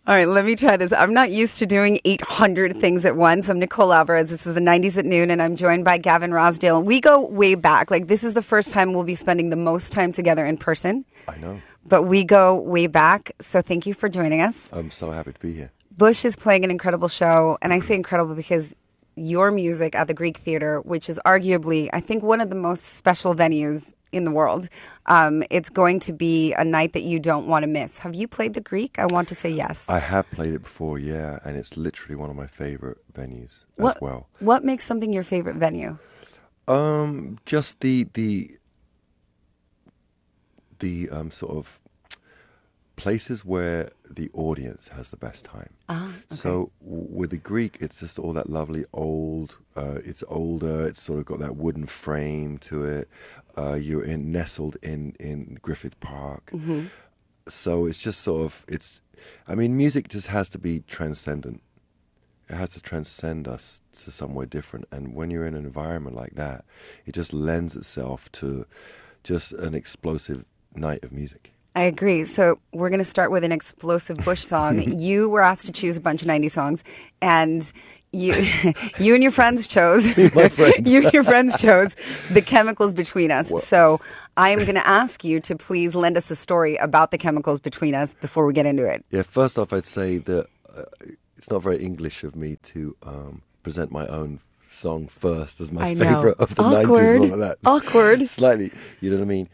All right, let me try this. I'm not used to doing 800 things at once. I'm Nicole Alvarez. This is the 90s at Noon, and I'm joined by Gavin Rossdale. We go way back. Like, this is the first time we'll be spending the most time together in person. I know. But we go way back, so thank you for joining us. I'm so happy to be here. Bush is playing an incredible show, and I say incredible because your music at the Greek Theater, which is arguably, I think, one of the most special venues in the world. It's going to be a night that you don't want to miss. Have you played the Greek? I want to say yes. I have played it before, yeah, and it's literally one of my favorite venues as well. What makes something your favorite venue? Just the sort of places where the audience has the best time. Okay. So with the Greek, it's just all that lovely old. It's older. It's sort of got that wooden frame to it. You're nestled in Griffith Park. Mm-hmm. So it's just sort of music just has to be transcendent. It has to transcend us to somewhere different. And when you're in an environment like that, it just lends itself to just an explosive night of music. I agree. So we're going to start with an explosive Bush song. You were asked to choose a bunch of 90s songs, and you and your friends chose. My friends. You and your friends chose The Chemicals Between Us. What? So I am going to ask you to please lend us a story about the chemicals between us before we get into it. Yeah, first off, I'd say that it's not very English of me to present my own song first as my favorite of the 90s. All of that. Awkward. Slightly, you know what I mean?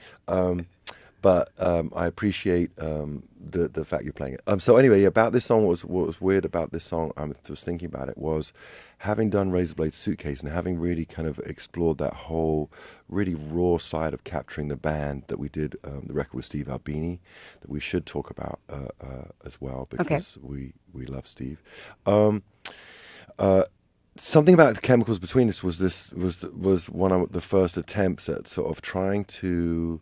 But I appreciate the fact you're playing it. So anyway, about this song, what was weird about this song, I was thinking about it, was having done Razorblade Suitcase and having really kind of explored that whole really raw side of capturing the band that we did, the record with Steve Albini, that we should talk about as well, because we love Steve. Something about the chemicals between us was one of the first attempts at sort of trying to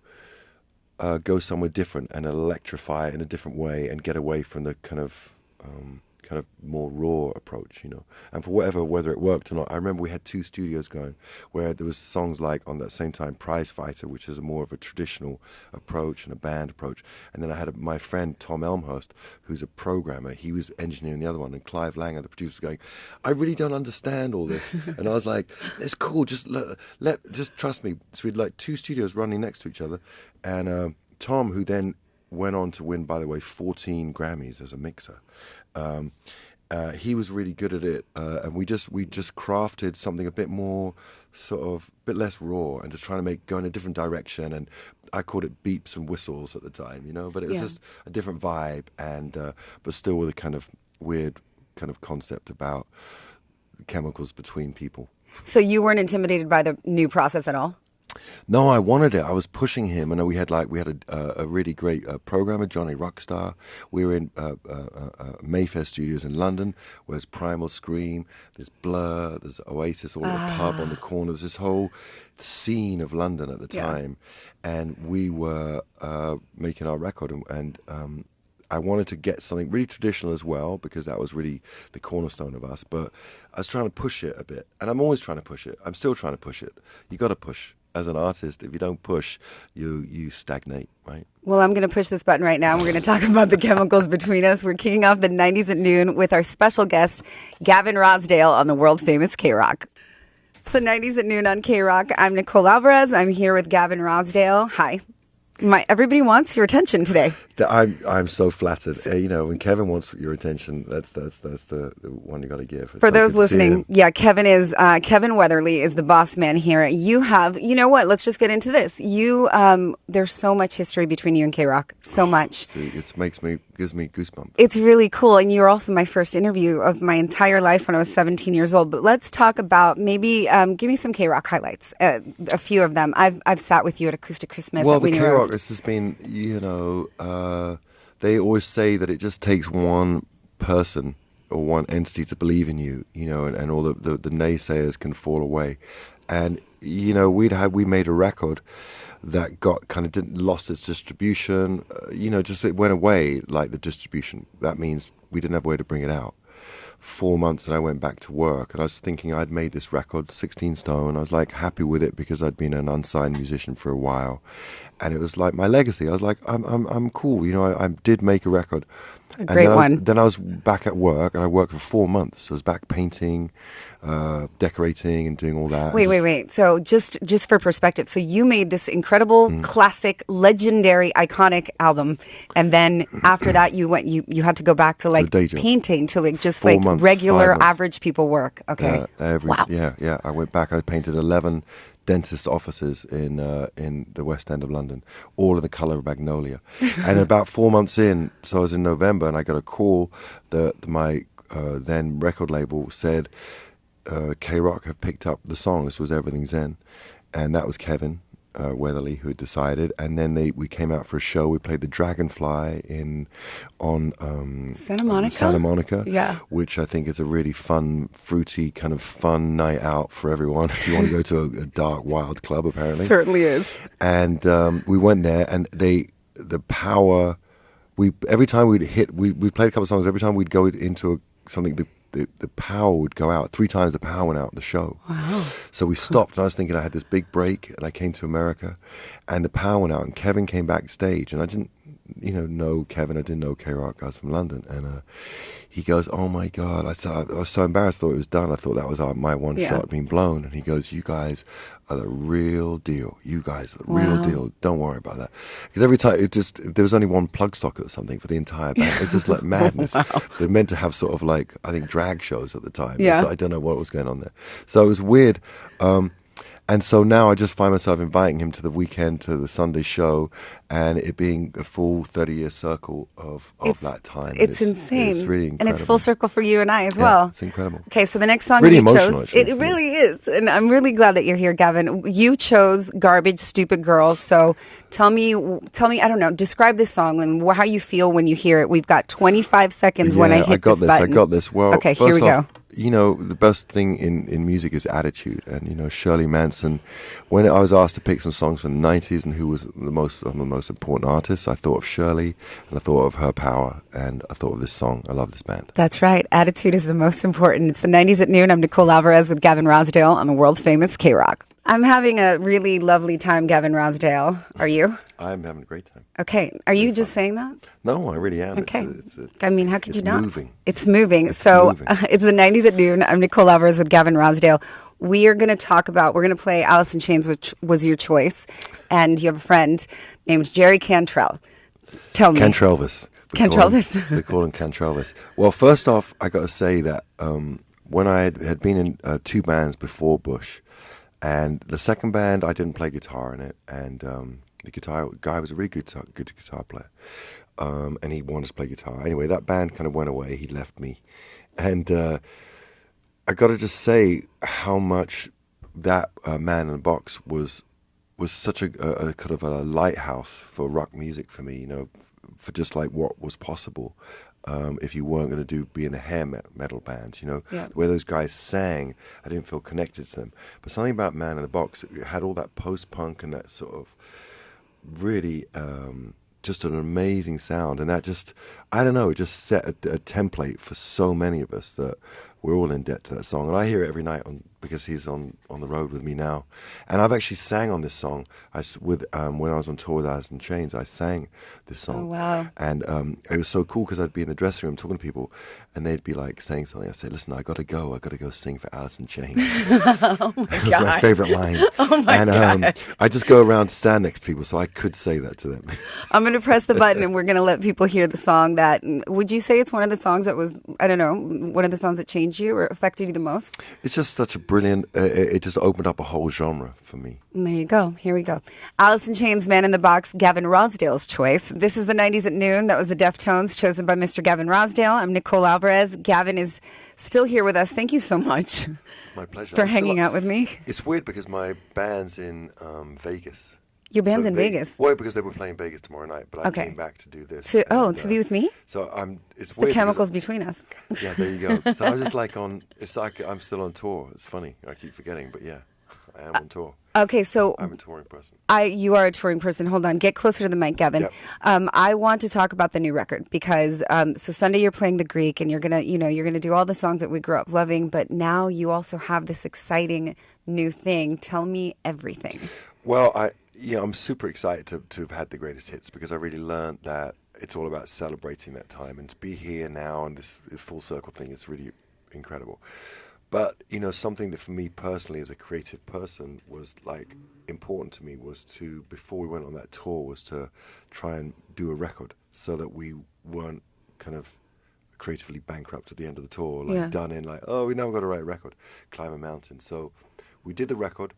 go somewhere different and electrify it in a different way and get away from the kind of more raw approach, you know. And for whether it worked or not, I remember we had two studios going where there was songs like on that same time Prize Fighter, which is more of a traditional approach and a band approach. And then I had my friend Tom Elmhurst, who's a programmer. He was engineering the other one, and Clive Langer, the producer, was going, I really don't understand all this. And I was like, it's cool, just just trust me. So we had like two studios running next to each other, and Tom, who then went on to win, by the way, 14 Grammys as a mixer. He was really good at it, and we just crafted something a bit more, sort of, a bit less raw, and just trying to go in a different direction. And I called it beeps and whistles at the time, you know. But it was just a different vibe, and but still with a kind of weird kind of concept about chemicals between people. So you weren't intimidated by the new process at all? No, I wanted it. I was pushing him, and we had a really great programmer, Johnny Rockstar. We were in Mayfair Studios in London, where there's Primal Scream, there's Blur, there's Oasis, all the pub on the corner. There's this whole scene of London at the time, and we were making our record, and I wanted to get something really traditional as well, because that was really the cornerstone of us. But I was trying to push it a bit, and I'm always trying to push it. I'm still trying to push it. You got to push. As an artist, if you don't push, you stagnate, right? Well, I'm going to push this button right now. We're going to talk about the chemicals between us. We're kicking off the 90s at Noon with our special guest, Gavin Rossdale, on the world-famous KROQ. It's the 90s at Noon on KROQ. I'm Nicole Alvarez. I'm here with Gavin Rossdale. Hi. Everybody wants your attention today. I'm so flattered. You know, when Kevin wants your attention, that's the one you got to give. For those listening, Kevin Weatherly is the boss man here. You know what? Let's just get into this. There's so much history between you and KROQ. So much. It gives me goosebumps. It's really cool, and you're also my first interview of my entire life when I was 17 years old. But let's talk about maybe give me some KROQ highlights. A few of them. I've sat with you at Acoustic Christmas. Well, at the Weenie KROQ Roast. has been, you know, they always say that it just takes one person or one entity to believe in you, you know, and all the naysayers can fall away. And, you know, we made a record that got lost its distribution, you know, just it went away like the distribution. That means we didn't have a way to bring it out. 4 months and I went back to work, and I was thinking I'd made this record, 16 Stone. I was like happy with it because I'd been an unsigned musician for a while, and it was like my legacy. I was like, I'm cool, I did make a record. A great one. Then I was back at work, and I worked for 4 months. I was back painting, decorating, and doing all that. Wait. So just for perspective, so you made this incredible, classic, legendary, iconic album, and then after that, you had to go back to like painting, to like just 4 like months, regular 5 months. average people work. Okay. Wow. Yeah. I went back. I painted 11 dentist offices in the West End of London, all in the colour of magnolia. And about 4 months in, so I was in November, and I got a call that my then record label said KROQ have picked up the song. This was Everything's Zen, and that was Kevin Weatherly who had decided. And then we came out for a show. We played the Dragonfly on Santa Monica, yeah, which I think is a really fun, fruity, kind of fun night out for everyone. If you want to go to a dark, wild club, apparently. Certainly is. And we went there, and the power. Every time we played a couple of songs. Every time we'd go into something, the power would go out. 3 times the power went out in the show. Wow. So we stopped, and I was thinking I had this big break, and I came to America, and the power went out, and Kevin came backstage, and I didn't know Kevin. I didn't know KROQ. I was from London, and he goes, "Oh my God!" I said, I was so embarrassed. I thought it was done. I thought that was my one shot being blown. And he goes, "You guys are the real deal. You guys are the real deal. Don't worry about that." Because every time there was only one plug socket or something for the entire band. It's just like madness. Wow. They're meant to have sort of like, I think, drag shows at the time. Yeah. So I don't know what was going on there. So it was weird. And so now I just find myself inviting him to the weekend, to the Sunday show, and it being a full 30-year circle of that time. It's insane. It's really incredible. And it's full circle for you and I as well. It's incredible. Okay, so the next song really you emotional, chose, actually, it really is. And I'm really glad that you're here, Gavin. You chose Garbage, Stupid Girl. So tell me, I don't know, describe this song and how you feel when you hear it. We've got 25 seconds when I hit this button. I got this. Well, okay, here we go. The best thing in music is attitude. And, Shirley Manson, when I was asked to pick some songs from the 90s and who was one of the most important artists, I thought of Shirley, and I thought of her power, and I thought of this song. I love this band. That's right. Attitude is the most important. It's the 90s at noon. I'm Nicole Alvarez with Gavin Rossdale on the world-famous KROQ. I'm having a really lovely time, Gavin Rossdale. Are you? I'm having a great time. Okay. Are you just saying that? No, I really am. Okay. I mean, how could you not? Moving. It's moving. It's the 90s at noon. I'm Nicole Alvarez with Gavin Rossdale. We are going to we're going to play Alice in Chains, which was your choice. And you have a friend named Jerry Cantrell. Tell me. Cantrelvis. Cantrelvis. We call him Cantrelvis. Well, first off, I got to say that when I had been in 2 bands before Bush, and the second band, I didn't play guitar in it, and the guitar guy was a really good guitar player, and he wanted to play guitar. Anyway, that band kind of went away. He left me, and I got to just say how much that Man in the Box was such a kind of a lighthouse for rock music for me. For just like what was possible. If you weren't going to be in a hair metal band, where those guys sang, I didn't feel connected to them. But something about Man in the Box, it had all that post-punk and that sort of really just an amazing sound. And that just, I don't know, it just set a template for so many of us that we're all in debt to that song. And I hear it every night because he's on the road with me now. And I've actually sang on this song when I was on tour with Alice in Chains. I sang this song. Oh, wow. And it was so cool because I'd be in the dressing room talking to people, and they'd be like saying something. I'd say, "Listen, I got to go sing for Alice in Chains." Oh my It was God. my favorite line. Oh my God. I just go around to stand next to people so I could say that to them. I'm going to press the button and we're going to let people hear the song would you say it's one of the songs that was, I don't know, one of the songs that changed you or affected you the most? It's just such a brilliant, it just opened up a whole genre for me. And there you go. Here we go. Alice in Chains, Man in the Box, Gavin Rossdale's choice. This is the 90s at noon. That was the Deftones, chosen by Mr. Gavin Rossdale. I'm Nicole Alvarez. Gavin is still here with us. Thank you so much. My pleasure. For hanging out with me. It's weird because my band's in Vegas. Your band's in Vegas? Well, because they were playing Vegas tomorrow night, but I came back to do this. To be with me? So it's it's weird. The chemicals between us. Yeah, there you go. So I'm just like it's like I'm still on tour. It's funny. I keep forgetting, but yeah, I am on tour. Okay, so I'm a touring person. you are a touring person. Hold on, get closer to the mic, Gavin. Yep. I want to talk about the new record because so Sunday you're playing the Greek and you're gonna do all the songs that we grew up loving, but now you also have this exciting new thing. Tell me everything. Well, I'm super excited to have had the greatest hits because I really learned that it's all about celebrating that time and to be here now and this full circle thing is really incredible. But something that for me personally as a creative person was like important to me was to, before we went on that tour, was to try and do a record so that we weren't kind of creatively bankrupt at the end of the tour, like done in like, oh, we now got to write a record, climb a mountain. So we did the record.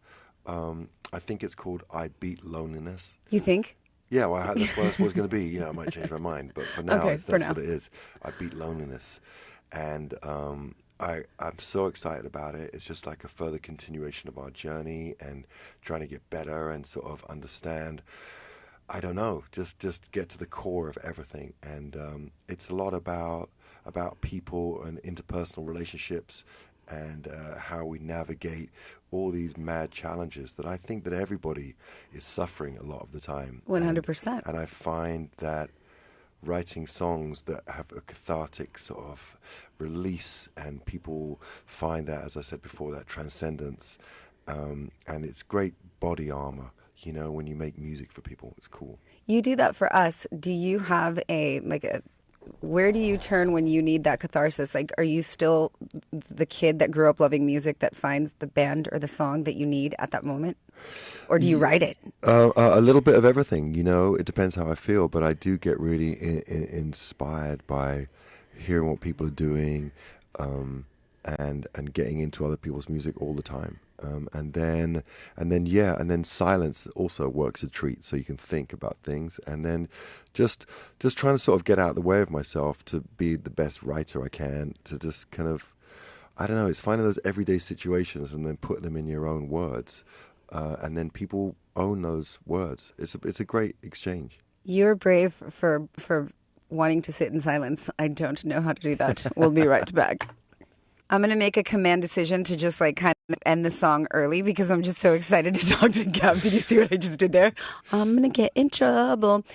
I think it's called I Beat Loneliness. You think? Yeah, well, that's what it's going to be. I might change my mind, but for now, Okay, that's for now. what it is. I Beat Loneliness. And I'm so excited about it. It's just like a further continuation of our journey and trying to get better and sort of understand, I don't know, just get to the core of everything. And it's a lot about people and interpersonal relationships and how we navigate all these mad challenges that I think that everybody is suffering a lot of the time. 100%. And I find that writing songs that have a cathartic sort of release and people find that, as I said before, that transcendence. And it's great body armor, when you make music for people. It's cool. You do that for us. Do you have where do you turn when you need that catharsis? Like, are you still the kid that grew up loving music that finds the band or the song that you need at that moment? Or do you write it? A little bit of everything, It depends how I feel, but I do get really inspired by hearing what people are doing and getting into other people's music all the time. And then silence also works a treat, so you can think about things, and then just trying to sort of get out of the way of myself to be the best writer I can, to just kind of, I don't know, it's finding those everyday situations and then put them in your own words, and then people own those words. It's a great exchange. You're brave for wanting to sit in silence. I don't know how to do that. We'll be right back. I'm going to make a command decision to just kind of end the song early because I'm just so excited to talk to Gav. Did you see what I just did there? I'm going to get in trouble.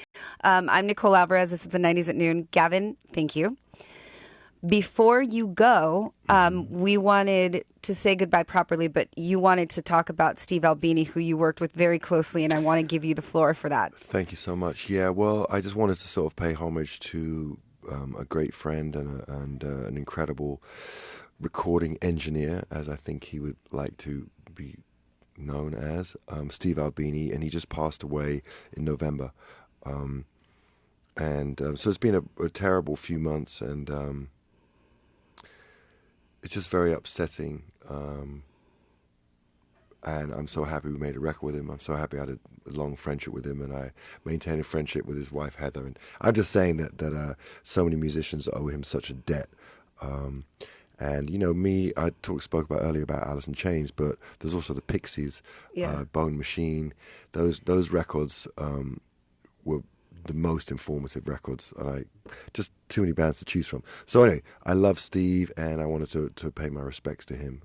I'm Nicole Alvarez. This is the 90s at Noon. Gavin, thank you. Before you go, we wanted to say goodbye properly, but you wanted to talk about Steve Albini, who you worked with very closely, and I want to give you the floor for that. Thank you so much. Yeah, well, I just wanted to sort of pay homage to a great friend and an incredible recording engineer, as I think he would like to be known as, Steve Albini, and he just passed away in November. So it's been a terrible few months, and it's just very upsetting. And I'm so happy we made a record with him. I'm so happy I had a long friendship with him, and I maintained a friendship with his wife, Heather. And I'm just saying that so many musicians owe him such a debt. And me, I spoke about earlier about Alice in Chains, but there's also the Pixies, Bone Machine. Those records were the most informative records. Just too many bands to choose from. So anyway, I love Steve, and I wanted to pay my respects to him.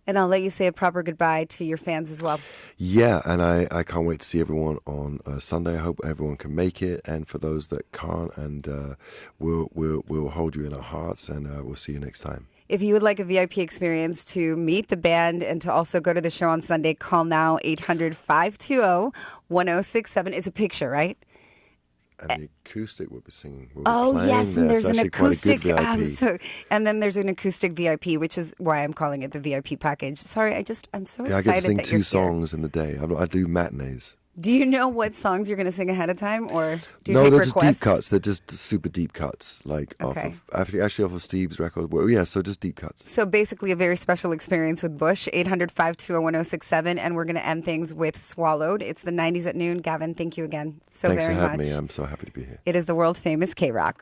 And I'll let you say a proper goodbye to your fans as well. Yeah, and I can't wait to see everyone on Sunday. I hope everyone can make it, and for those that can't, and we'll hold you in our hearts, and we'll see you next time. If you would like a VIP experience to meet the band and to also go to the show on Sunday, call now 800-520-1067. It's a picture, right? And the acoustic we'll be singing. Yes, and there's an acoustic. And then there's an acoustic VIP, which is why I'm calling it the VIP package. Sorry, I'm so excited I get to sing that you're 2 songs in the day. I do matinees. Do you know what songs you're going to sing ahead of time, or do you No, take they're requests? just deep cuts. They're just super deep cuts, Okay. off of Steve's record. Well, yeah, so just deep cuts. So basically a very special experience with Bush, 800-520-1067, and we're going to end things with Swallowed. It's the 90s at Noon. Gavin, thank you again so Thanks very for having much. me. I'm so happy to be here. It is the world famous KROQ.